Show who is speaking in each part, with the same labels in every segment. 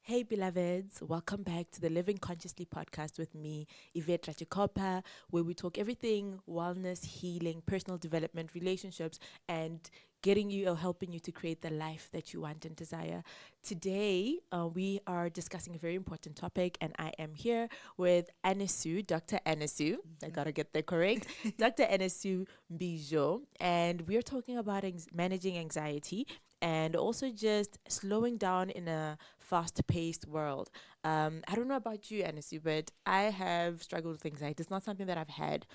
Speaker 1: Hey, beloveds, welcome back to the Living Consciously podcast with me, Yvette Ratshikhopha, where we talk everything wellness, healing, personal development, relationships, and getting you or helping you to create the life that you want and desire. Today, we are discussing a very important topic, and I am here with Dr. Anesu. I gotta get that correct. Dr. Anesu Mbizvo, and we're talking about managing anxiety and also just slowing down in a fast-paced world. I don't know about you, Anisu, but I have struggled with anxiety. It's not something that I've had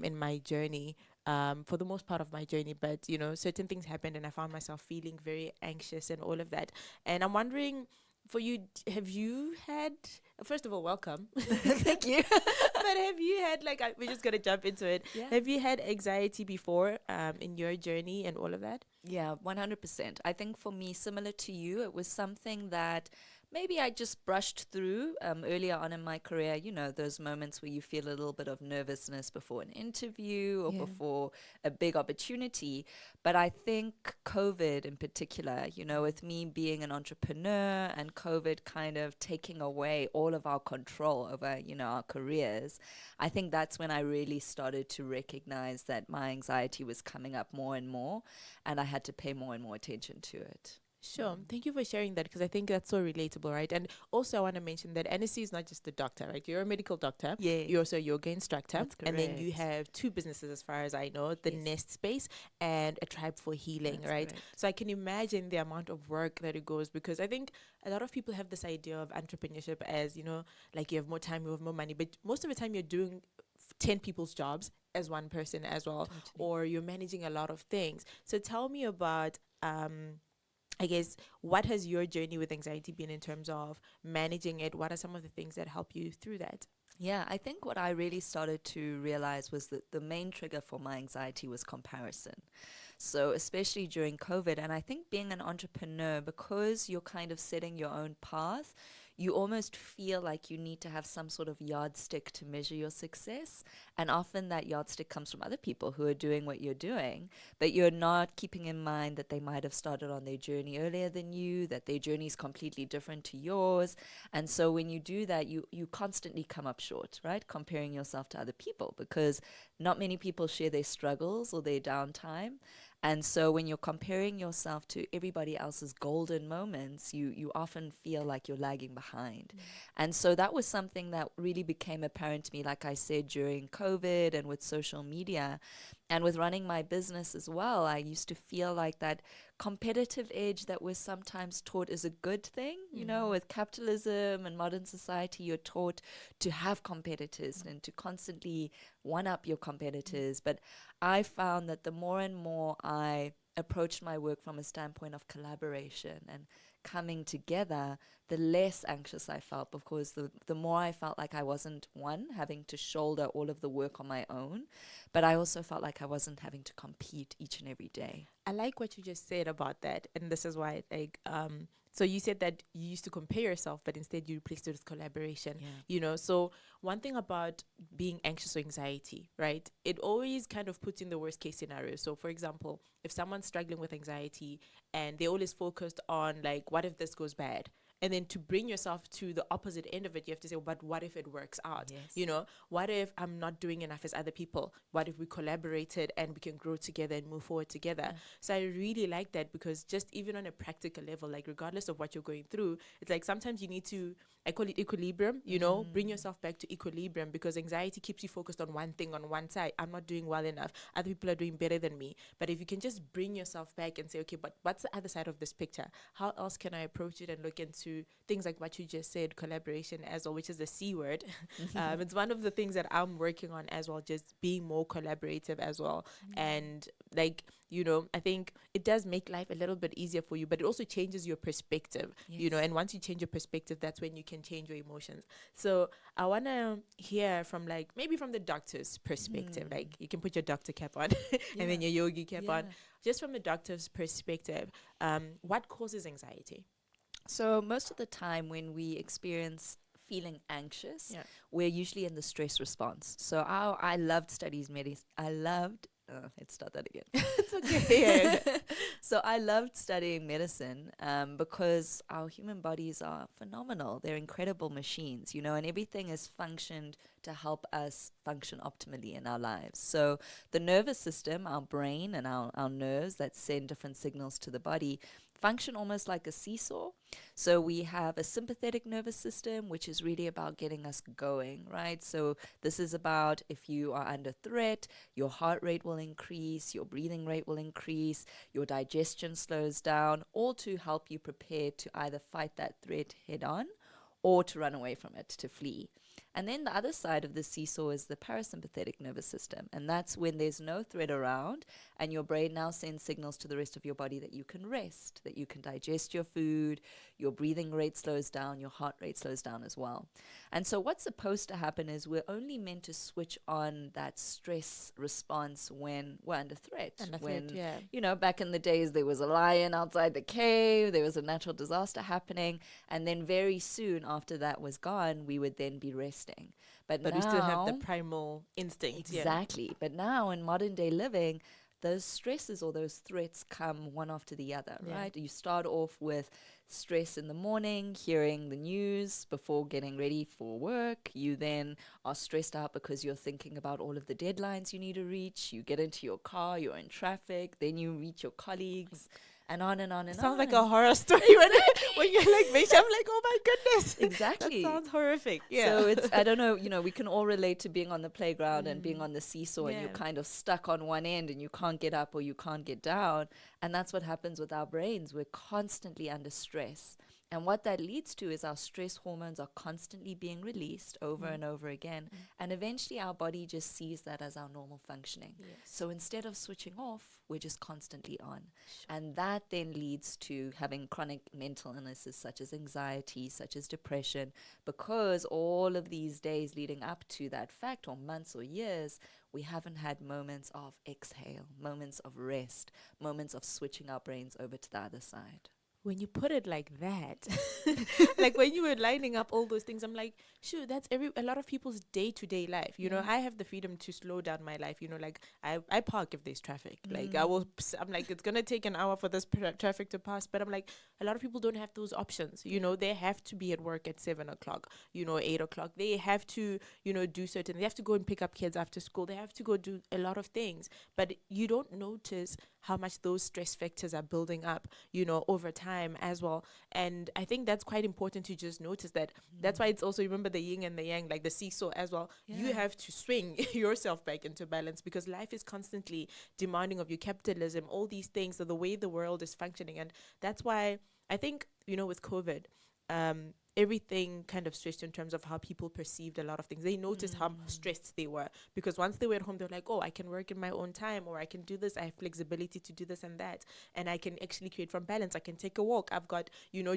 Speaker 1: in my journey, for the most part of my journey. But certain things happened, and I found myself feeling very anxious and all of that. And I'm wondering, for you, have you had? First of all, welcome. Thank you. But have you had we're just gonna jump into it.
Speaker 2: Yeah.
Speaker 1: Have you had anxiety before in your journey and all of that?
Speaker 2: Yeah, 100%. I think for me, similar to you, it was something that maybe I just brushed through earlier on in my career. You know, those moments where you feel a little bit of nervousness before an interview or
Speaker 1: Yeah.
Speaker 2: before a big opportunity. But I think COVID in particular, with me being an entrepreneur and COVID kind of taking away all of our control over, our careers, I think that's when I really started to recognize that my anxiety was coming up more and more, and I had to pay more and more attention to it.
Speaker 1: Sure. Thank you for sharing that because I think that's so relatable, right? And also, I want to mention that NSC is not just a doctor, right? You're a medical doctor.
Speaker 2: Yes,
Speaker 1: You're also a yoga instructor.
Speaker 2: that's
Speaker 1: And then you
Speaker 2: correct.
Speaker 1: have two businesses, as far as I know, the
Speaker 2: Yes,
Speaker 1: Nest Space and a Tribe for Healing,
Speaker 2: that's
Speaker 1: right?
Speaker 2: correct.
Speaker 1: So I can imagine the amount of work that it goes because I think a lot of people have this idea of entrepreneurship as, like you have more time, you have more money. But most of the time, you're doing 10 people's jobs as one person as well,
Speaker 2: Totally.
Speaker 1: or you're managing a lot of things. So tell me about, I guess, what has your journey with anxiety been in terms of managing it? What are some of the things that help you through that?
Speaker 2: Yeah, I think what I really started to realize was that the main trigger for my anxiety was comparison. So, especially during COVID, and I think being an entrepreneur, because you're kind of setting your own path, you almost feel like you need to have some sort of yardstick to measure your success. And often that yardstick comes from other people who are doing what you're doing, but you're not keeping in mind that they might have started on their journey earlier than you, that their journey is completely different to yours. And so when you do that, you constantly come up short, right? Comparing yourself to other people because not many people share their struggles or their downtime. And so when you're comparing yourself to everybody else's golden moments, you often feel like you're lagging behind. And so that was something that really became apparent to me, like I said, during COVID and with social media. And with running my business as well, I used to feel like that competitive edge that we're sometimes taught is a good thing. With capitalism and modern society, you're taught to have competitors and to constantly one up your competitors. But I found that the more and more I approached my work from a standpoint of collaboration and coming together, the less anxious I felt because the more I felt like I wasn't having to shoulder all of the work on my own, but I also felt like I wasn't having to compete each and every day.
Speaker 1: I like what you just said about that, and this is why, so you said that you used to compare yourself, but instead you replaced it with collaboration.
Speaker 2: Yeah.
Speaker 1: So one thing about being anxious or anxiety, right? It always kind of puts in the worst case scenario. So, for example, if someone's struggling with anxiety and they're always focused on like, what if this goes bad? And then to bring yourself to the opposite end of it, you have to say, but what if it works out?
Speaker 2: Yes.
Speaker 1: What if I'm not doing enough as other people? What if we collaborated and we can grow together and move forward together?
Speaker 2: Yeah.
Speaker 1: So I really like that because just even on a practical level, like regardless of what you're going through, it's like sometimes you need to, I call it equilibrium, bring yourself back to equilibrium because anxiety keeps you focused on one thing on one side. I'm not doing well enough. Other people are doing better than me. But if you can just bring yourself back and say, okay, but what's the other side of this picture? How else can I approach it and look into things like what you just said, collaboration as well, which is the C word. It's one of the things that I'm working on as well, just being more collaborative as well. And like, I think it does make life a little bit easier for you, but it also changes your perspective,
Speaker 2: Yes.
Speaker 1: and once you change your perspective, that's when you can change your emotions. So I want to hear from maybe from the doctor's perspective, like you can put your doctor cap on and then your yogi cap on, just from the doctor's perspective, what causes anxiety?
Speaker 2: So most of the time when we experience feeling anxious,
Speaker 1: Yeah.
Speaker 2: we're usually in the stress response. So I loved studies medicine. I loved let's start that again.
Speaker 1: It's okay. Yeah.
Speaker 2: So I loved studying medicine because our human bodies are phenomenal. They're incredible machines, you know, and everything is functioned to help us function optimally in our lives. So the nervous system, our brain and our nerves that send different signals to the body, function almost like a seesaw. So we have a sympathetic nervous system, which is really about getting us going, right? So this is about if you are under threat, your heart rate will increase, your breathing rate will increase, your digestion slows down, all to help you prepare to either fight that threat head on or to run away from it, to flee. And then the other side of the seesaw is the parasympathetic nervous system. And that's when there's no threat around and your brain now sends signals to the rest of your body that you can rest, that you can digest your food, your breathing rate slows down, your heart rate slows down as well. And so what's supposed to happen is we're only meant to switch on that stress response when we're under threat.
Speaker 1: Yeah.
Speaker 2: You know, back in the days, there was a lion outside the cave, there was a natural disaster happening, and then very soon after that was gone, we would then be resting. But now,
Speaker 1: we still have the primal instinct.
Speaker 2: Exactly. Yeah. But now in modern day living, those stresses or those threats come one after the other, right? You start off with stress in the morning, hearing the news before getting ready for work. You then are stressed out because you're thinking about all of the deadlines you need to reach. You get into your car, you're in traffic, then you meet your colleagues. And on and on and
Speaker 1: Sounds
Speaker 2: on.
Speaker 1: like a horror story when you're like, I'm like, oh my goodness.
Speaker 2: Exactly.
Speaker 1: That sounds horrific. Yeah.
Speaker 2: So it's, I don't know, you know, we can all relate to being on the playground and being on the seesaw and you're kind of stuck on one end and you can't get up or you can't get down. And that's what happens with our brains. We're constantly under stress. And what that leads to is our stress hormones are constantly being released over and over again. And eventually our body just sees that as our normal functioning.
Speaker 1: Yes.
Speaker 2: So instead of switching off, we're just constantly on. Sure. And that then leads to having chronic mental illnesses such as anxiety, such as depression, because all of these days leading up to that fact, or months or years, we haven't had moments of exhale, moments of rest, moments of switching our brains over to the other side.
Speaker 1: When you put it like that, like when you were lining up all those things, I'm like, sure, that's a lot of people's day-to-day life. You know, I have the freedom to slow down my life. You know, like I park if there's traffic. Like I'm like, it's going to take an hour for this traffic to pass. But I'm like, a lot of people don't have those options. You know, they have to be at work at 7:00, 8:00. They have to, do they have to go and pick up kids after school. They have to go do a lot of things. But you don't notice how much those stress factors are building up, over time as well. And I think that's quite important to just notice that. That's why it's also, remember the yin and the yang, like the seesaw as well. Yeah. You have to swing yourself back into balance because life is constantly demanding of you. Capitalism, all these things are the way the world is functioning. And that's why I think, with COVID, everything kind of switched in terms of how people perceived a lot of things. They noticed how stressed they were because once they were at home, they're like, oh, I can work in my own time, or I can do this. I have flexibility to do this and that. And I can actually create from balance. I can take a walk. I've got,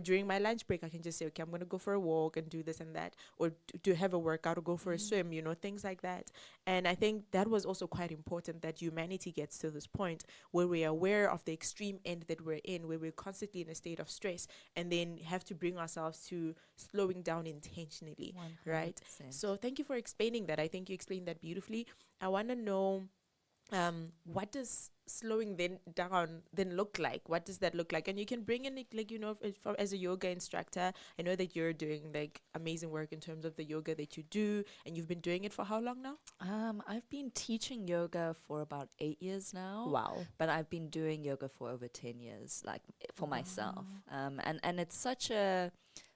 Speaker 1: during my lunch break, I can just say, okay, I'm going to go for a walk and do this and that, or to have a workout or go for a swim, things like that. And I think that was also quite important that humanity gets to this point where we are aware of the extreme end that we're in, where we're constantly in a state of stress and then have to bring ourselves to slowing down intentionally, 100%. Right? So thank you for explaining that. I think you explained that beautifully. I want to know, what does slowing down look like? What does that look like? And you can bring in, as a yoga instructor, I know that you're doing amazing work in terms of the yoga that you do, and you've been doing it for how long now?
Speaker 2: I've been teaching yoga for about 8 years now.
Speaker 1: Wow.
Speaker 2: But I've been doing yoga for over 10 years, for myself. And it's such a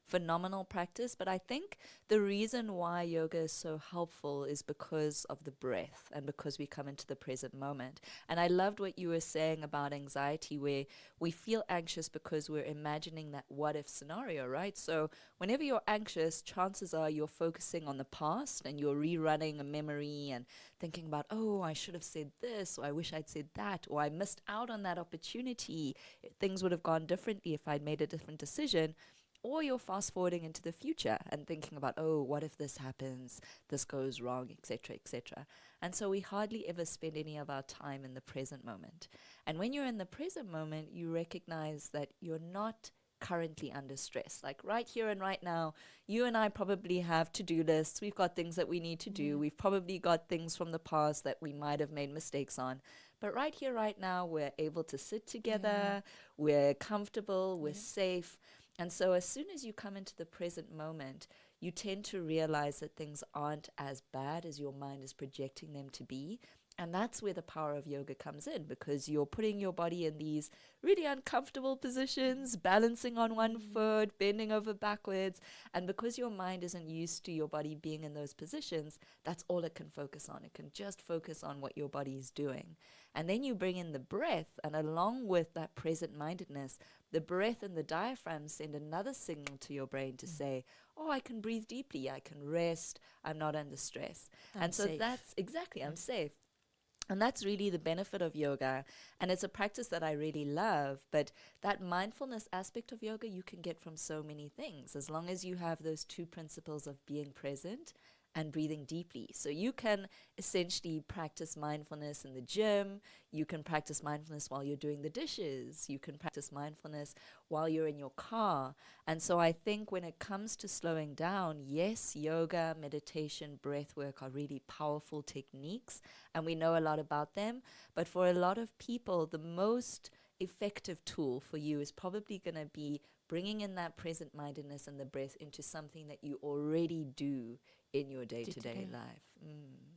Speaker 2: phenomenal practice, but I think the reason why yoga is so helpful is because of the breath and because we come into the present moment. And I loved what you were saying about anxiety, where we feel anxious because we're imagining that what if scenario, right? So whenever you're anxious, chances are you're focusing on the past and you're rerunning a memory and thinking about, oh, I should have said this, or I wish I'd said that, or I missed out on that opportunity. Things would have gone differently if I'd made a different decision. Or you're fast forwarding into the future and thinking about, oh, what if this happens, this goes wrong, etc., etc. And so we hardly ever spend any of our time in the present moment. And when you're in the present moment, you recognize that you're not currently under stress. Like right here and right now, you and I probably have to-do lists. We've got things that we need to do. We've probably got things from the past that we might have made mistakes on. But right here, right now, we're able to sit together, we're comfortable, we're safe. And so as soon as you come into the present moment, you tend to realize that things aren't as bad as your mind is projecting them to be. And that's where the power of yoga comes in, because you're putting your body in these really uncomfortable positions, balancing on one foot, bending over backwards. And because your mind isn't used to your body being in those positions, that's all it can focus on. It can just focus on what your body is doing. And then you bring in the breath, and along with that present mindedness, the breath and the diaphragm send another signal to your brain to say, oh, I can breathe deeply, I can rest, I'm not under stress.
Speaker 1: I'm safe.
Speaker 2: That's exactly, I'm safe. And that's really the benefit of yoga. And it's a practice that I really love. But that mindfulness aspect of yoga you can get from so many things, as long as you have those two principles of being present and breathing deeply. So you can essentially practice mindfulness in the gym. You can practice mindfulness while you're doing the dishes. You can practice mindfulness while you're in your car. And so I think when it comes to slowing down, yes, yoga, meditation, breath work are really powerful techniques, and we know a lot about them. But for a lot of people, the most effective tool for you is probably going to be bringing in that present mindedness and the breath into something that you already do in your day-to-day life.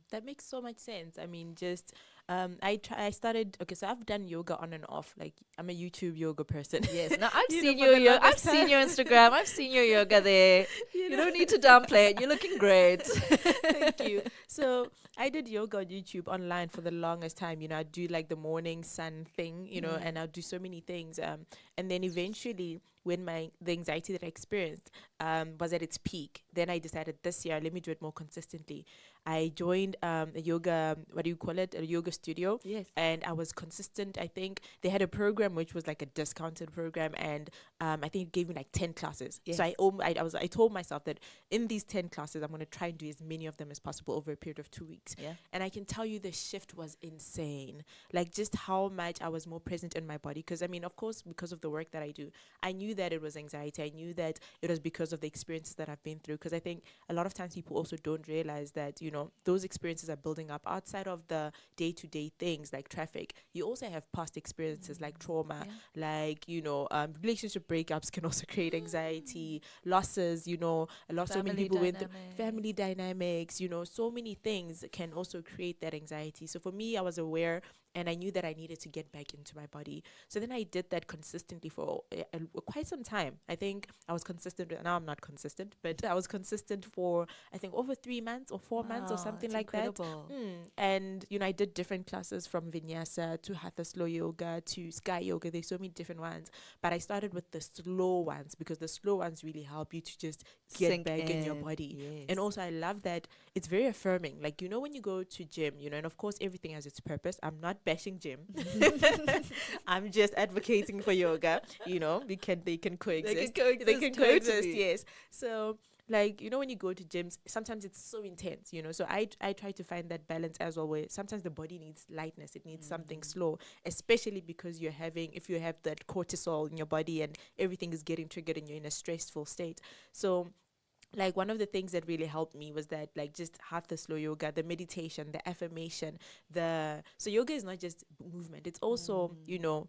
Speaker 1: That makes so much sense. I mean, just I started. Okay, so I've done yoga on and off. Like, I'm a YouTube yoga person.
Speaker 2: Yes, now I've
Speaker 1: You
Speaker 2: seen
Speaker 1: know, for the
Speaker 2: your I've
Speaker 1: longest
Speaker 2: seen your Instagram. I've seen your yoga there. You don't need to downplay it. You're looking great.
Speaker 1: Thank you. So I did yoga on YouTube online for the longest time. You know, I'd do like the morning sun thing, you know, and I'd do so many things. And then eventually, when the anxiety that I experienced was at its peak, then I decided this year, let me do it more consistently. I joined a yoga, what do you call it? A yoga studio.
Speaker 2: Yes.
Speaker 1: And I was consistent. I think they had a program which was like a discounted program, and I think it gave me like 10 classes.
Speaker 2: Yes.
Speaker 1: So I told myself that in these 10 classes, I'm going to try and do as many of them as possible over a period of 2 weeks.
Speaker 2: Yeah.
Speaker 1: And I can tell you the shift was insane. Like, just how much I was more present in my body. Because I mean, of course, because of the work that I do, I knew that it was anxiety. I knew that it was because of the experiences that I've been through. Because I think a lot of times people also don't realize that, you know, those experiences are building up outside of the day-to-day things like traffic. You also have past experiences like trauma, like, you know, relationship breakups can also create anxiety, losses, you know, so many people with family dynamics, you know, so many things can also create that anxiety. So for me, I was aware, and I knew that I needed to get back into my body. So then I did that consistently for quite some time. I think I was consistent. Now I'm not consistent, but I was consistent for, I think, over 3 months or 4 months or something like
Speaker 2: incredible.
Speaker 1: that. And, you know, I did different classes from Vinyasa to Hatha Slow Yoga to Sky Yoga. There's so many different ones. But I started with the slow ones because the slow ones really help you to just get
Speaker 2: Sink
Speaker 1: back in your body.
Speaker 2: Yes.
Speaker 1: And also I love that it's very affirming. Like, you know, when you go to gym, you know, and of course everything has its purpose. I'm not bashing gym. I'm just advocating for yoga. You know, they can coexist. They can coexist. Yes. So, like, you know, when you go to gyms, sometimes it's so intense, you know. So I try to find that balance as well, where sometimes the body needs lightness, it needs something slow, especially because if you have that cortisol in your body and everything is getting triggered and you're in a stressful state. So, like, one of the things that really helped me was that, like, just hatha slow yoga, the meditation, the affirmation, so yoga is not just movement, it's also, you know,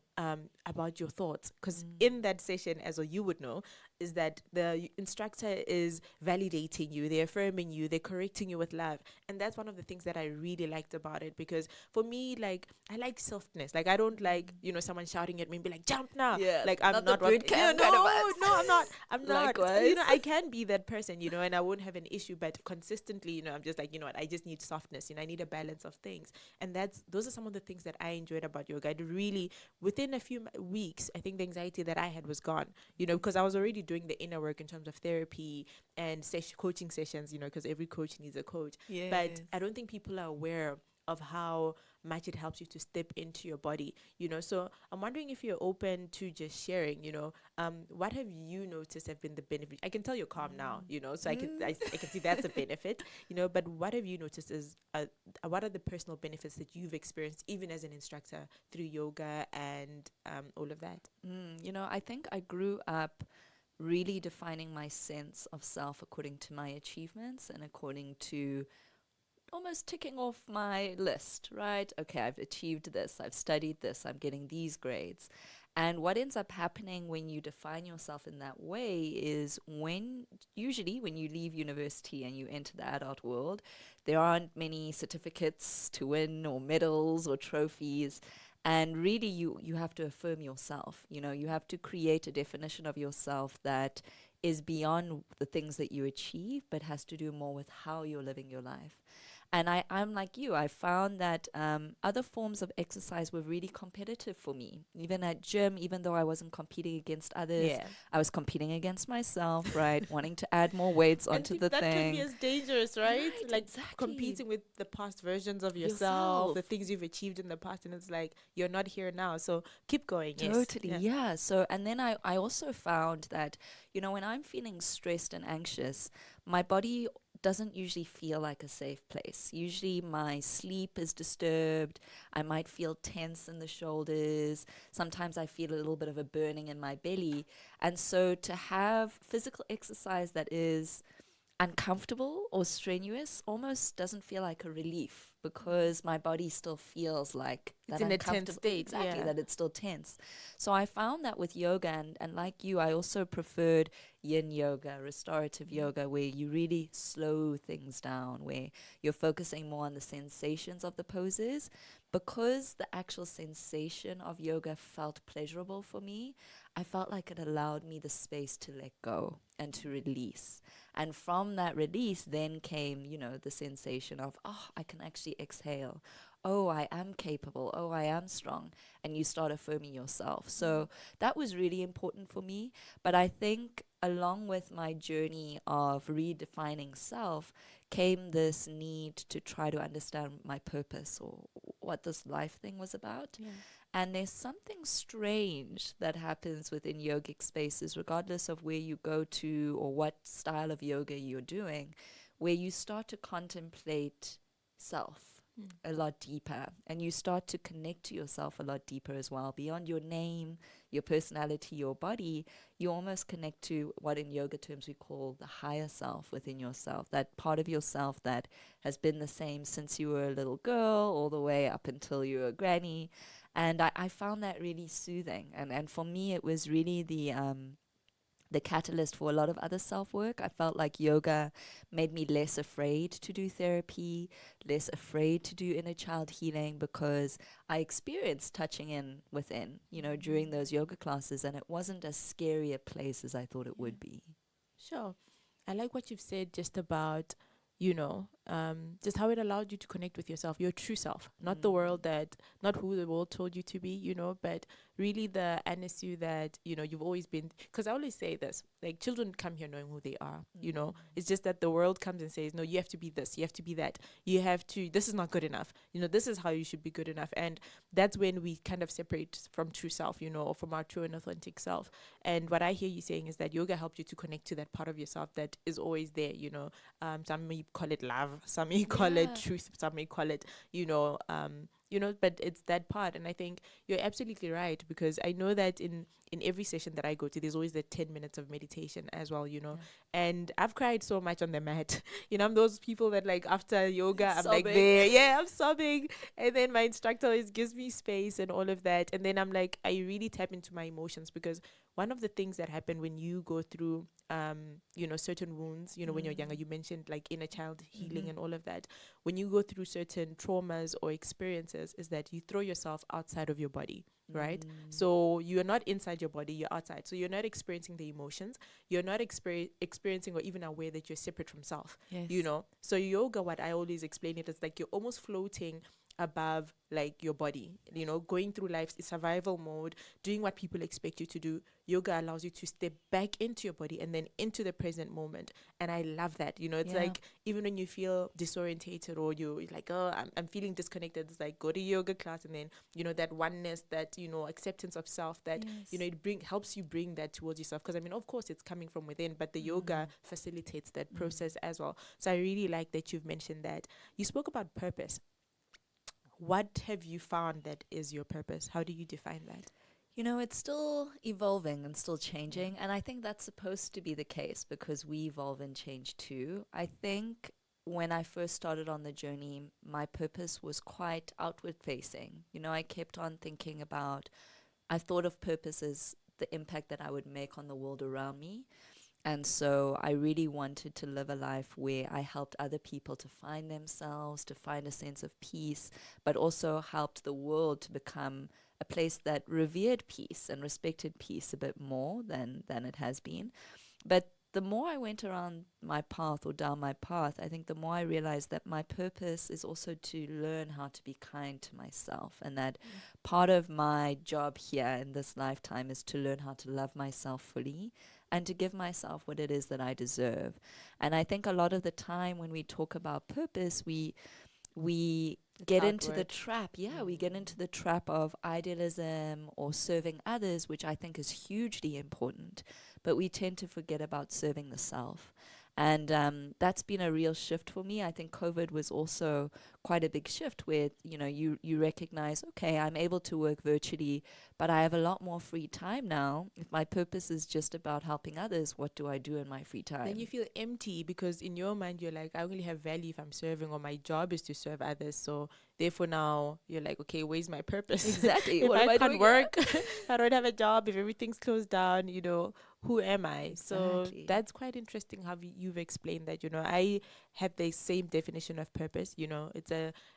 Speaker 1: about your thoughts. Because in that session, as you would know, is that the instructor is validating you, they're affirming you, they're correcting you with love. And that's one of the things that I really liked about it, because for me, like, I like softness. Like, I don't like, you know, someone shouting at me and be like, jump now.
Speaker 2: Yeah,
Speaker 1: like, I'm not
Speaker 2: boot camp kind of vibes.
Speaker 1: no, I'm not.
Speaker 2: Likewise.
Speaker 1: You know, I can be that person, you know, and I won't have an issue, but consistently, you know, I'm just like, you know what, I just need softness, you know, I need a balance of things. And those are some of the things that I enjoyed about yoga. It really, within a few weeks, I think the anxiety that I had was gone, you know, because I was already doing the inner work in terms of therapy and coaching sessions, you know, because every coach needs a coach.
Speaker 2: Yes.
Speaker 1: But I don't think people are aware of how much it helps you to step into your body, you know. So I'm wondering if you're open to just sharing, you know, what have you noticed have been the benefit? I can tell you're calm now, you know, so I can see that's a benefit, you know, but what have you noticed is what are the personal benefits that you've experienced even as an instructor through yoga and all of that?
Speaker 2: You know, I think I grew up really defining my sense of self according to my achievements and according to almost ticking off my list, right? Okay, I've achieved this, I've studied this, I'm getting these grades. And what ends up happening when you define yourself in that way is usually when you leave university and you enter the adult world, there aren't many certificates to win or medals or trophies. And really, you have to affirm yourself. You know, you have to create a definition of yourself that is beyond the things that you achieve, but has to do more with how you're living your life. And I'm like you. I found that other forms of exercise were really competitive for me. Even at gym, even though I wasn't competing against others,
Speaker 1: Yeah.
Speaker 2: I was competing against myself, right? Wanting to add more weights
Speaker 1: And
Speaker 2: onto the
Speaker 1: that can be
Speaker 2: thing.
Speaker 1: as dangerous, right?
Speaker 2: Right,
Speaker 1: Like
Speaker 2: exactly.
Speaker 1: competing with the past versions of yourself,
Speaker 2: Yourself.
Speaker 1: the things you've achieved in the past, and it's like you're not here now. So keep going. Yes.
Speaker 2: Totally,
Speaker 1: Yeah.
Speaker 2: yeah. So, and then I also found that, when I'm feeling stressed and anxious, my body doesn't usually feel like a safe place. Usually my sleep is disturbed. I might feel tense in the shoulders. Sometimes I feel a little bit of a burning in my belly. And so to have physical exercise that is uncomfortable or strenuous almost doesn't feel like a relief because my body still feels like
Speaker 1: It's
Speaker 2: that
Speaker 1: in a tense
Speaker 2: uncomfortable,
Speaker 1: state.
Speaker 2: exactly,
Speaker 1: Yeah.
Speaker 2: that it's still tense. So I found that with yoga, and like you, I also preferred yin yoga, restorative yoga, where you really slow things down, where you're focusing more on the sensations of the poses. Because the actual sensation of yoga felt pleasurable for me, I felt like it allowed me the space to let go and to release. And from that release, then came, the sensation of, oh, I can actually exhale. Oh, I am capable. Oh, I am strong. And you start affirming yourself. So that was really important for me. But I think along with my journey of redefining self came this need to try to understand my purpose or what this life thing was about.
Speaker 1: Yeah.
Speaker 2: And there's something strange that happens within yogic spaces, regardless of where you go to or what style of yoga you're doing, where you start to contemplate self a lot deeper and you start to connect to yourself a lot deeper as well. Beyond your name, your personality, your body, you almost connect to what in yoga terms we call the higher self within yourself, that part of yourself that has been the same since you were a little girl all the way up until you were a granny. And I found that really soothing. And for me, it was really the catalyst for a lot of other self work. I felt like yoga made me less afraid to do therapy, less afraid to do inner child healing because I experienced touching in within, during those yoga classes, and it wasn't as scary a place as I thought it would be.
Speaker 1: Sure. I like what you've said just about, just how it allowed you to connect with yourself, your true self, not the world not who the world told you to be, but really the Anesu that, you've always been. Because I always say this, like children come here knowing who they are, it's just that the world comes and says, no, you have to be this, you have to be that, this is not good enough, this is how you should be good enough. And that's when we kind of separate from true self, or from our true and authentic self. And what I hear you saying is that yoga helped you to connect to that part of yourself that is always there, some may call it love, some may call it truth, some may call it, but it's that part. And I think you're absolutely right, because I know that in every session that I go to, there's always the 10 minutes of meditation as well, and I've cried so much on the mat. I'm those people that like after yoga, I'm like
Speaker 2: Sobbing.
Speaker 1: there, yeah, I'm sobbing. And then my instructor always gives me space and all of that. And then I'm like, I really tap into my emotions, because one of the things that happen when you go through certain wounds, when you're younger, you mentioned like inner child healing and all of that. When you go through certain traumas or experiences, is that you throw yourself outside of your body, right? So you're not inside your body, you're outside. So you're not experiencing the emotions, you're not experiencing or even aware that you're separate from self.
Speaker 2: Yes.
Speaker 1: So yoga, what I always explain it is like you're almost floating above like your body, going through life's survival mode, doing what people expect you to do. Yoga allows you to step back into your body and then into the present moment. And I love that. It's like even when you feel disorientated or you're like, oh, I'm feeling disconnected, it's like go to yoga class, and then that oneness, that acceptance of self, that it helps you bring that towards yourself. Because I mean, of course it's coming from within, but the yoga facilitates that process as well. So I really like that you've mentioned that. You spoke about purpose. What have you found that is your purpose? How do you define that?
Speaker 2: It's still evolving and still changing. And I think that's supposed to be the case because we evolve and change too. I think when I first started on the journey, my purpose was quite outward facing. I kept on thinking about, I thought of purpose as the impact that I would make on the world around me. And so I really wanted to live a life where I helped other people to find themselves, to find a sense of peace, but also helped the world to become a place that revered peace and respected peace a bit more than it has been. But the more I went around my path or down my path, I think the more I realized that my purpose is also to learn how to be kind to myself, and that part of my job here in this lifetime is to learn how to love myself fully and to give myself what it is that I deserve. And I think a lot of the time when we talk about purpose, we
Speaker 1: It's
Speaker 2: get into the
Speaker 1: outward.
Speaker 2: trap. Yeah, we get into the trap of idealism or serving others, which I think is hugely important. But we tend to forget about serving the self. And that's been a real shift for me. I think COVID was also quite a big shift where, you recognize, okay, I'm able to work virtually, but I have a lot more free time now. If my purpose is just about helping others, what do I do in my free time?
Speaker 1: Then you feel empty because in your mind you're like, I only have value if I'm serving, or my job is to serve others. So therefore now you're like, okay, where's my purpose?
Speaker 2: Exactly.
Speaker 1: If
Speaker 2: What
Speaker 1: I
Speaker 2: am I
Speaker 1: can't
Speaker 2: doing here?
Speaker 1: work, I don't have a job, if everything's closed down, who am I? So
Speaker 2: Exactly.
Speaker 1: that's quite interesting how you've explained that. I have the same definition of purpose.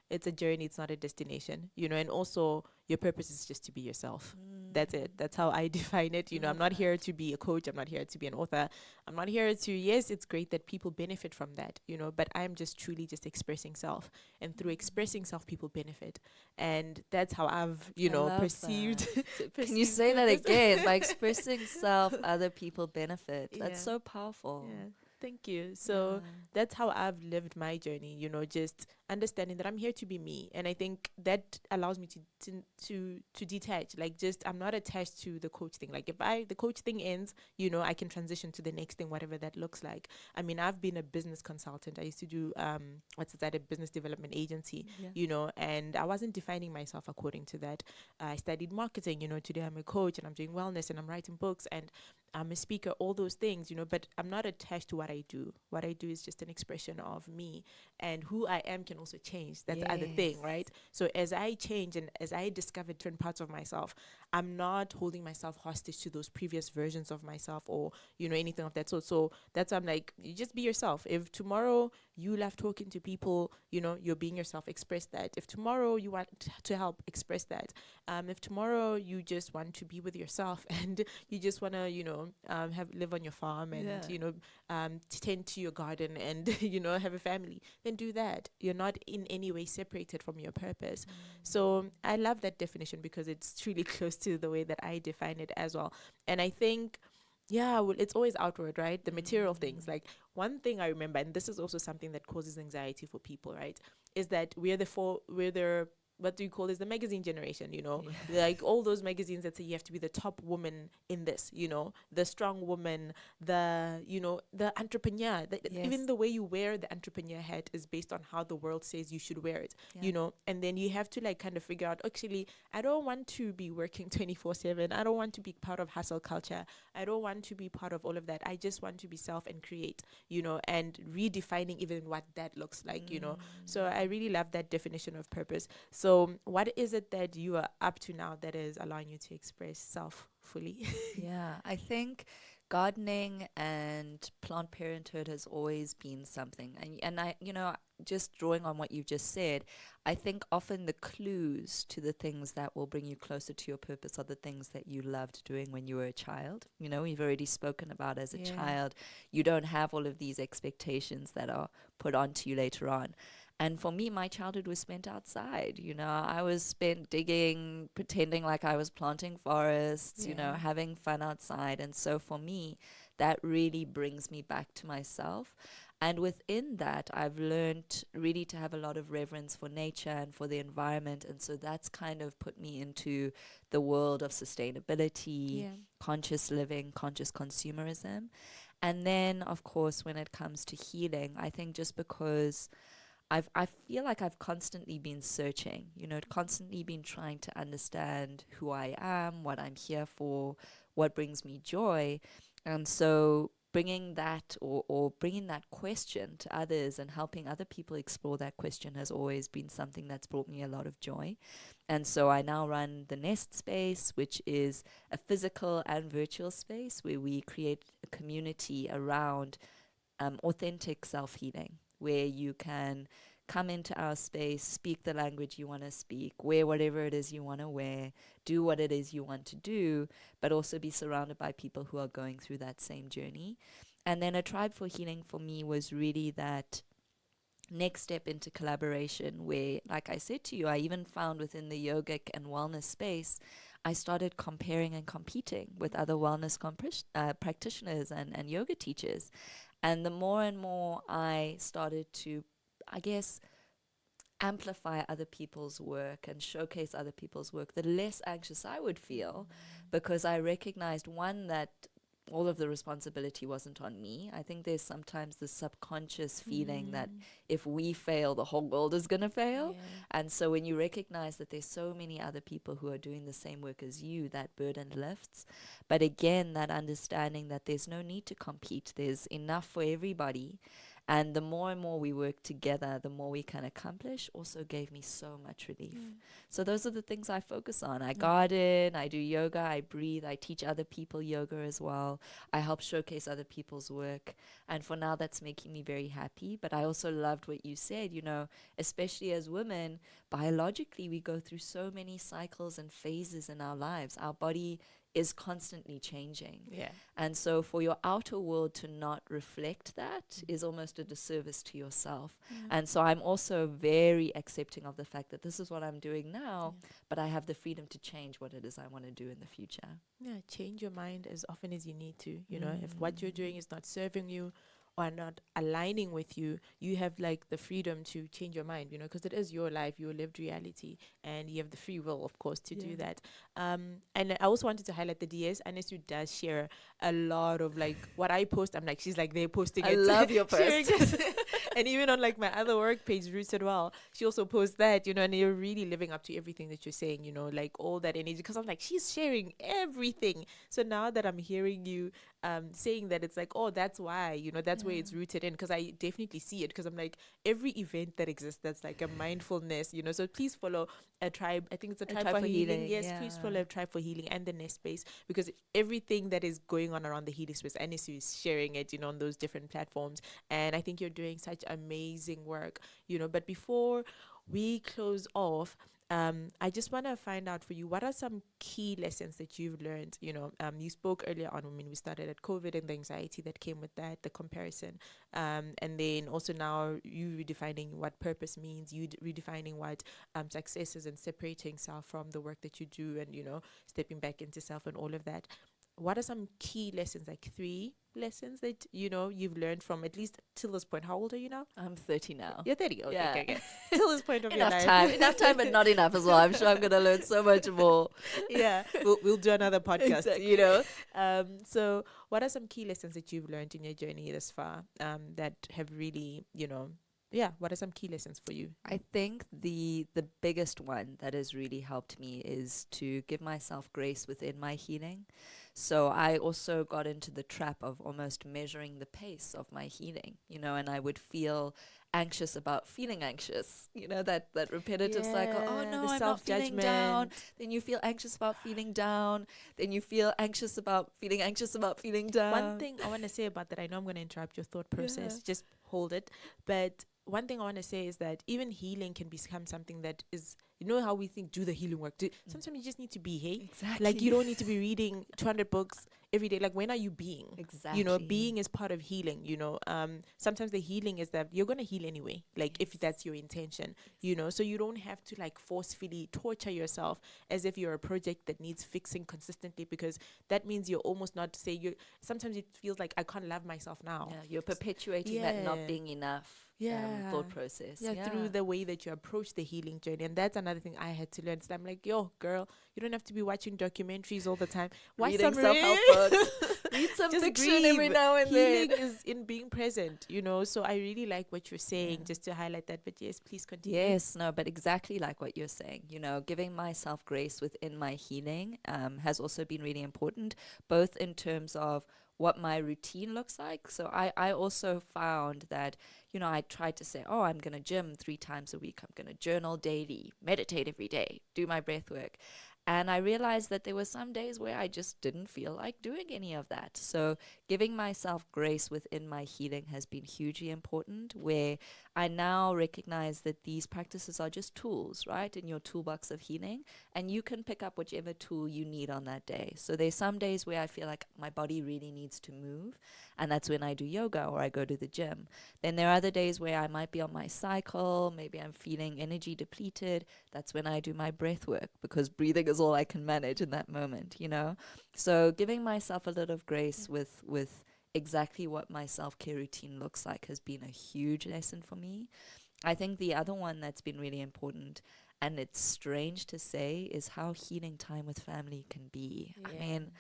Speaker 1: It's a journey, it's not a destination. And also your purpose is just to be yourself. That's it. That's how I define it. I'm
Speaker 2: Love
Speaker 1: not here
Speaker 2: that.
Speaker 1: to be a coach. I'm not here to be an author. I'm not here to, yes, it's great that people benefit from that, but I'm just truly just expressing self. And through expressing self, people benefit. And that's how I've,
Speaker 2: I love
Speaker 1: perceived,
Speaker 2: that. Can you
Speaker 1: perceived
Speaker 2: say that
Speaker 1: purpose.
Speaker 2: again? By expressing self, other people benefit. That's
Speaker 1: Yeah.
Speaker 2: so powerful.
Speaker 1: Yeah. Thank you. So
Speaker 2: Yeah.
Speaker 1: that's how I've lived my journey, just understanding that I'm here to be me. And I think that allows me to detach. Like, just I'm not attached to the coach thing. Like, if the coach thing ends, I can transition to the next thing, whatever that looks like. I mean, I've been a business consultant. I used to do what's it, at a business development agency,
Speaker 2: Yeah.
Speaker 1: and I wasn't defining myself according to that. I studied marketing, today I'm a coach and I'm doing wellness and I'm writing books and I'm a speaker, all those things, but I'm not attached to what I do. What I do is just an expression of me, and who I am can also change. That's the other thing,
Speaker 2: Yes.
Speaker 1: right? So as I change and as I discover different parts of myself, I'm not holding myself hostage to those previous versions of myself or, anything of that sort. So that's why I'm like, you just be yourself. If tomorrow you love talking to people, you're being yourself, express that. If tomorrow you want to help, express that. If tomorrow you just want to be with yourself and you just want to, live on your farm and,
Speaker 2: Yeah.
Speaker 1: tend to your garden and, have a family, then do that. You're not in any way separated from your purpose. So I love that definition because it's truly close to the way that I define it as well. And I think, yeah, well, it's always outward, right? The material things. Like, one thing I remember, and this is also something that causes anxiety for people, right? Is that we're the what do you call this? The magazine generation,
Speaker 2: Yeah.
Speaker 1: like all those magazines that say you have to be the top woman in this, the strong woman, the entrepreneur.
Speaker 2: Yes.
Speaker 1: Even the way you wear the entrepreneur hat is based on how the world says you should wear it,
Speaker 2: Yeah.
Speaker 1: and then you have to like kind of figure out, actually, I don't want to be working 24/7. I don't want to be part of hustle culture. I don't want to be part of all of that. I just want to be self and create, and redefining even what that looks like. So I really love that definition of purpose. So what is it that you are up to now that is allowing you to express self fully?
Speaker 2: Yeah, I think gardening and plant parenthood has always been something. And I, just drawing on what you've just said, I think often the clues to the things that will bring you closer to your purpose are the things that you loved doing when you were a child. We've already spoken about as a
Speaker 1: Yeah.
Speaker 2: child, you don't have all of these expectations that are put onto you later on. And for me, my childhood was spent outside. I was spent digging, pretending like I was planting forests,
Speaker 1: Yeah.
Speaker 2: having fun outside. And so for me, that really brings me back to myself. And within that, I've learned really to have a lot of reverence for nature and for the environment. And so that's kind of put me into the world of sustainability,
Speaker 1: Yeah.
Speaker 2: conscious living, conscious consumerism. And then, of course, when it comes to healing, I think just because I feel like I've constantly been searching, constantly been trying to understand who I am, what I'm here for, what brings me joy. And so bringing that or bringing that question to others and helping other people explore that question has always been something that's brought me a lot of joy. And so I now run the Nest Space, which is a physical and virtual space where we create a community around authentic self-healing, where you can come into our space, speak the language you want to speak, wear whatever it is you want to wear, do what it is you want to do, but also be surrounded by people who are going through that same journey. And then a tribe for healing for me was really that next step into collaboration where, like I said to you, I even found within the yogic and wellness space, I started comparing and competing with other wellness practitioners and yoga teachers. And the more and more I started to, I guess, amplify other people's work and showcase other people's work, the less anxious I would feel, because I recognized, one, that all of the responsibility wasn't on me. I think there's sometimes this subconscious feeling that if we fail, the whole world is going to fail.
Speaker 1: Yeah.
Speaker 2: And so when you recognize that there's so many other people who are doing the same work as you, that burden lifts. But again, that understanding that there's no need to compete. There's enough for everybody. And the more and more we work together, the more we can accomplish, also gave me so much relief. So those are the things I focus on. I garden, I do yoga, I breathe, I teach other people yoga as well. I help showcase other people's work. And for now, that's making me very happy. But I also loved what you said, you know, especially as women, biologically, we go through so many cycles and phases in our lives. Our body is constantly changing.
Speaker 1: Yeah.
Speaker 2: And so for your outer world to not reflect that is almost a disservice to yourself. And so I'm also very accepting of the fact that this is what I'm doing now, but I have the freedom to change what it is I want to do in the future.
Speaker 1: Yeah, change your mind as often as you need to. You know, if what you're doing is not serving you or not aligning with you, you have like the freedom to change your mind, you know, because it is your life, your lived reality, and you have the free will, of course, to do that. And I also wanted to highlight the DS. Anesu does share a lot of like what I post. I'm like, she's like, they're posting
Speaker 2: I
Speaker 1: it.
Speaker 2: love your
Speaker 1: sharing
Speaker 2: post.
Speaker 1: it. And even on like my other work page, Rooted Well, she also posts that, you know, and you're really living up to everything that you're saying, you know, like all that energy. Because I'm like, she's sharing everything. So now that I'm hearing you saying that, it's like, oh, that's why, you know, that's where it's rooted in. Because I definitely see it. Because I'm like, every event that exists that's like a mindfulness, you know. So please follow a tribe. I think it's a tribe for healing. Yes, please follow a tribe for healing and the Nest Space, because everything that is going on around the healing space, Anesu is sharing it, you know, on those different platforms. And I think you're doing such amazing work, you know. But before we close off, I just want to find out for you, what are some key lessons that you've learned? You know, you spoke earlier on when we started at COVID and the anxiety that came with that, the comparison, and then also now you redefining what purpose means, you redefining what success is, and separating self from the work that you do, and, you know, stepping back into self and all of that. What are some key lessons, like 3 lessons that, you know, you've learned from at least till this point? How old are you now?
Speaker 2: I'm 30 now.
Speaker 1: You're 30. Okay,
Speaker 2: Yeah.
Speaker 1: okay. Till this point of your life.
Speaker 2: Enough time, but not enough as well. I'm sure I'm going to learn so much more.
Speaker 1: Yeah, we'll do another podcast,
Speaker 2: Exactly.
Speaker 1: you know. So what are some key lessons that you've learned in your journey thus far, that have really, you know, what are some key lessons for you?
Speaker 2: I think the biggest one that has really helped me is to give myself grace within my healing. So I also got into the trap of almost measuring the pace of my healing, you know, and I would feel anxious about feeling anxious, you know, that repetitive cycle. Oh no, I'm not feeling down. Then you feel anxious about feeling down. Then you feel anxious about feeling down.
Speaker 1: One thing I want to say about that, I know I'm going to interrupt your thought process, just hold it. But one thing I want to say is that even healing can become something that is, you know how we think, do the healing work. Sometimes you just need to be, hey?
Speaker 2: Exactly.
Speaker 1: Like, you don't need to be reading 200 books every day. Like, when are you being?
Speaker 2: Exactly.
Speaker 1: You know, being is part of healing, you know. Sometimes the healing is that you're going to heal anyway, like, if that's your intention, you know. So you don't have to, like, forcefully torture yourself as if you're a project that needs fixing consistently, because that means you're almost not, say, sometimes it feels like I can't love myself now.
Speaker 2: Yeah, you're perpetuating that not being enough. Thought process.
Speaker 1: Through the way that you approach the healing journey. And that's another thing I had to learn. So I'm like, yo, girl, you don't have to be watching documentaries all the time. Watch
Speaker 2: Reading
Speaker 1: some
Speaker 2: self-help books. Read some
Speaker 1: just
Speaker 2: fiction
Speaker 1: breathe.
Speaker 2: every now and
Speaker 1: Healing
Speaker 2: then.
Speaker 1: is in being present, you know. So I really like what you're saying, just to highlight that. But yes, please continue.
Speaker 2: Yes, no, but exactly like what you're saying, you know, giving myself grace within my healing has also been really important, both in terms of what my routine looks like. So I also found that, I tried to say, oh, I'm going to gym 3 times a week. I'm going to journal daily, meditate every day, do my breath work. And I realized that there were some days where I just didn't feel like doing any of that. So giving myself grace within my healing has been hugely important, where I now recognize that these practices are just tools, right, in your toolbox of healing, and you can pick up whichever tool you need on that day. So there's some days where I feel like my body really needs to move, and that's when I do yoga or I go to the gym. Then there are other days where I might be on my cycle, maybe I'm feeling energy depleted. That's when I do my breath work, because breathing is all I can manage in that moment. So giving myself a little of grace with exactly what my self-care routine looks like has been a huge lesson for me. I think the other one that's been really important, and it's strange to say, is how healing time with family can be.
Speaker 1: Yeah.
Speaker 2: I mean,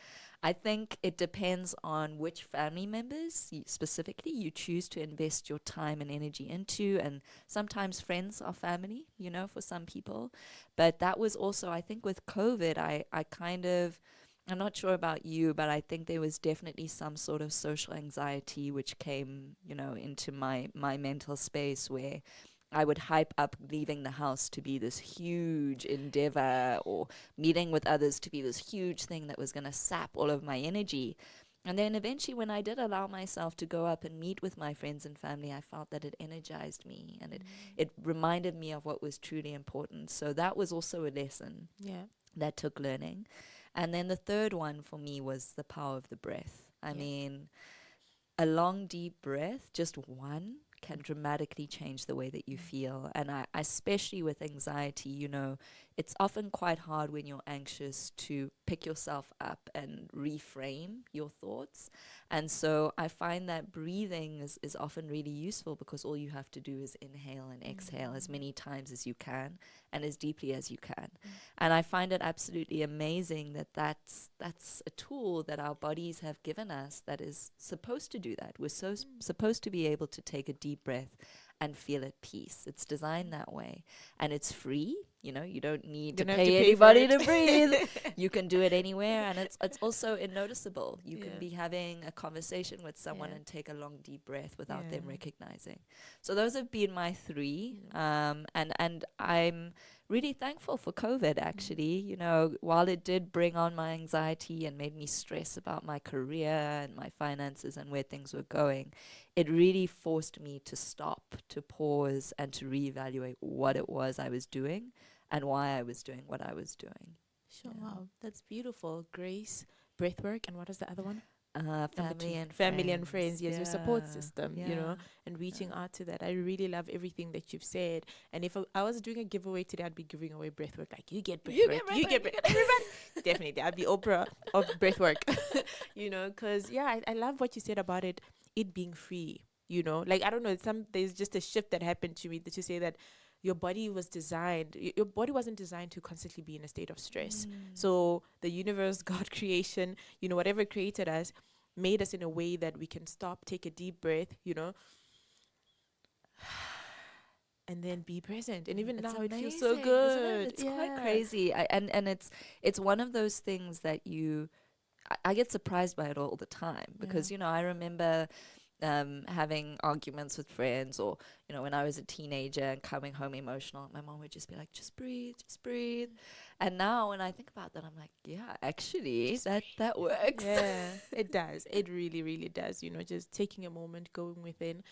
Speaker 2: I think it depends on which family members specifically you choose to invest your time and energy into. And sometimes friends are family, for some people. But that was also, I think, with COVID, I kind of, I'm not sure about you, but I think there was definitely some sort of social anxiety which came, into my mental space, where I would hype up leaving the house to be this huge endeavor, or meeting with others to be this huge thing that was going to sap all of my energy. And then eventually, when I did allow myself to go up and meet with my friends and family, I felt that it energized me, and it reminded me of what was truly important. So that was also a lesson that took learning. And then the third one for me was the power of the breath. I mean, a long, deep breath, just one, can dramatically change the way that you feel. And I especially with anxiety, it's often quite hard when you're anxious to pick yourself up and reframe your thoughts. And so I find that breathing is often really useful, because all you have to do is inhale and exhale as many times as you can and as deeply as you can. And I find it absolutely amazing that that's a tool that our bodies have given us that is supposed to do that. We're supposed to be able to take a deep breath and feel at peace. It's designed that way, and it's free. You don't need to pay anybody to breathe. You can do it anywhere, and it's also unnoticeable. You can be having a conversation with someone and take a long deep breath without them recognizing. So those have been my three, and I'm really thankful for COVID, actually. While it did bring on my anxiety and made me stress about my career and my finances and where things were going, it really forced me to stop, to pause, and to reevaluate what it was I was doing and why I was doing what I was doing.
Speaker 1: Sure. Wow, that's beautiful. Grace, breathwork, and what is the other one?
Speaker 2: Family and
Speaker 1: friends. Yes, your support system,
Speaker 2: Yeah.
Speaker 1: and reaching out to that. I really love everything that you've said. And if I was doing a giveaway today, I'd be giving away breathwork. Like, you get breathwork, you get breathwork. Definitely, I'd be Oprah of breathwork. Because I love what you said about it being free. Like, I don't know, there's just a shift that happened to me, that you say that your body wasn't designed to constantly be in a state of stress. So the universe, God, creation, whatever created us, made us in a way that we can stop, take a deep breath, and then be present. And even
Speaker 2: It's
Speaker 1: now,
Speaker 2: amazing,
Speaker 1: it feels so
Speaker 2: isn't it?
Speaker 1: good.
Speaker 2: It's quite crazy. And it's one of those things that I get surprised by it all the time, because I remember having arguments with friends, or when I was a teenager and coming home emotional, my mom would just be like, just breathe. And now when I think about that, I'm like, yeah, actually that works.
Speaker 1: Yeah, it does. It really, really does. Just taking a moment, going within,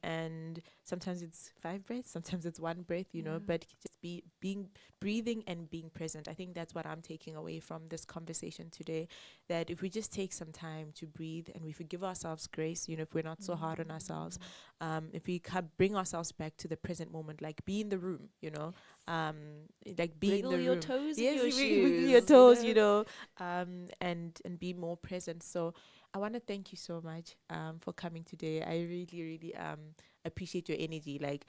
Speaker 1: and sometimes it's 5 breaths, sometimes it's 1 breath, but just breathing and being present. I think that's what I'm taking away from this conversation today, that if we just take some time to breathe, and if we give ourselves grace, if we're not so hard on ourselves, if we bring ourselves back to the present moment, like be in the room, like be
Speaker 2: Wiggle
Speaker 1: in the
Speaker 2: your
Speaker 1: room.
Speaker 2: toes in
Speaker 1: Yes,
Speaker 2: your
Speaker 1: wiggle
Speaker 2: shoes,
Speaker 1: your toes, and be more present. So I want to thank you so much for coming today. I really, really appreciate your energy. Like,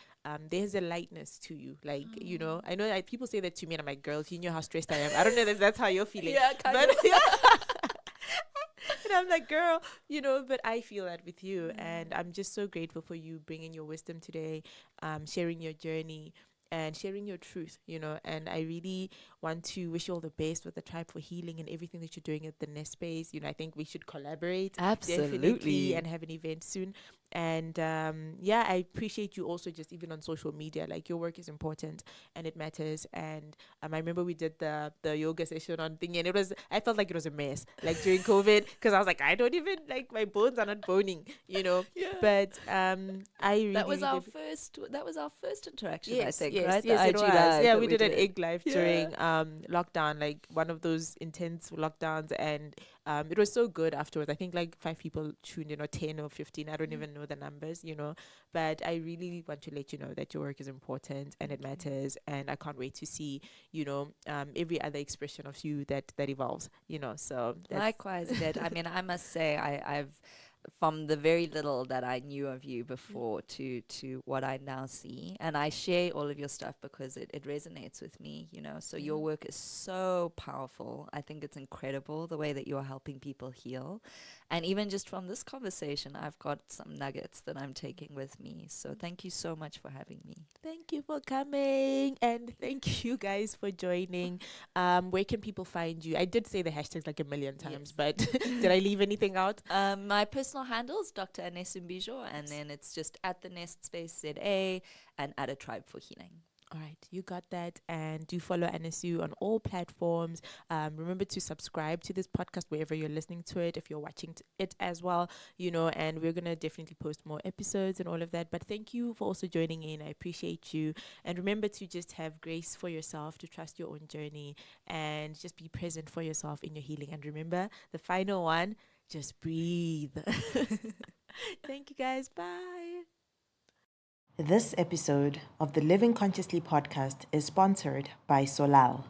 Speaker 1: there's a lightness to you. Like, I know, like, people say that to me, and I'm like, girl, you know how stressed I am. I don't know if that's how you're feeling.
Speaker 2: Yeah, kind
Speaker 1: but
Speaker 2: of.
Speaker 1: and I'm like, girl, but I feel that with you. And I'm just so grateful for you bringing your wisdom today, sharing your journey and sharing your truth, and I really want to wish you all the best with the Tribe for Healing and everything that you're doing at the Nest Space. I think we should collaborate definitely and have an event soon. And I appreciate you also just even on social media. Like, your work is important and it matters. And I remember we did the yoga session on thingy, and I felt like it was a mess, like during COVID, because I was like, I don't even, like, my bones are not boning,
Speaker 2: Yeah.
Speaker 1: But I really
Speaker 2: That was our
Speaker 1: did.
Speaker 2: first interaction, I
Speaker 1: Yes,
Speaker 2: think,
Speaker 1: yes,
Speaker 2: right?
Speaker 1: yes,
Speaker 2: The
Speaker 1: it
Speaker 2: IG
Speaker 1: was.
Speaker 2: live
Speaker 1: Yeah,
Speaker 2: that
Speaker 1: we
Speaker 2: we
Speaker 1: did an
Speaker 2: did.
Speaker 1: egg live
Speaker 2: Yeah.
Speaker 1: during lockdown, like one of those intense lockdowns, and it was so good afterwards. I think like 5 people tuned in, or 10 or 15. I don't even know the numbers, But I really want to let you know that your work is important and it matters, and I can't wait to see, every other expression of you that evolves, So that's
Speaker 2: Likewise, Yvette. I mean, I must say, I've from the very little that I knew of you before to what I now see, and I share all of your stuff because it resonates with me, So your work is so powerful. I think it's incredible the way that you're helping people heal. And even just from this conversation, I've got some nuggets that I'm taking with me. So thank you so much for having me.
Speaker 1: Thank you for coming, and thank you guys for joining. Where can people find you? I did say the hashtags like a million times, but did I leave anything out?
Speaker 2: My personal handle is Dr Anesu Mbizvo, and then it's just at the Nest Space ZA and at a Tribe for Healing.
Speaker 1: All right, you got that. And do follow Anesu on all platforms. Remember to subscribe to this podcast wherever you're listening to it, if you're watching it as well, and we're going to definitely post more episodes and all of that. But thank you for also joining in. I appreciate you. And remember to just have grace for yourself, to trust your own journey, and just be present for yourself in your healing. And remember, the final one, just breathe. Thank you guys. Bye. This episode of the Living Consciously podcast is sponsored by Solal.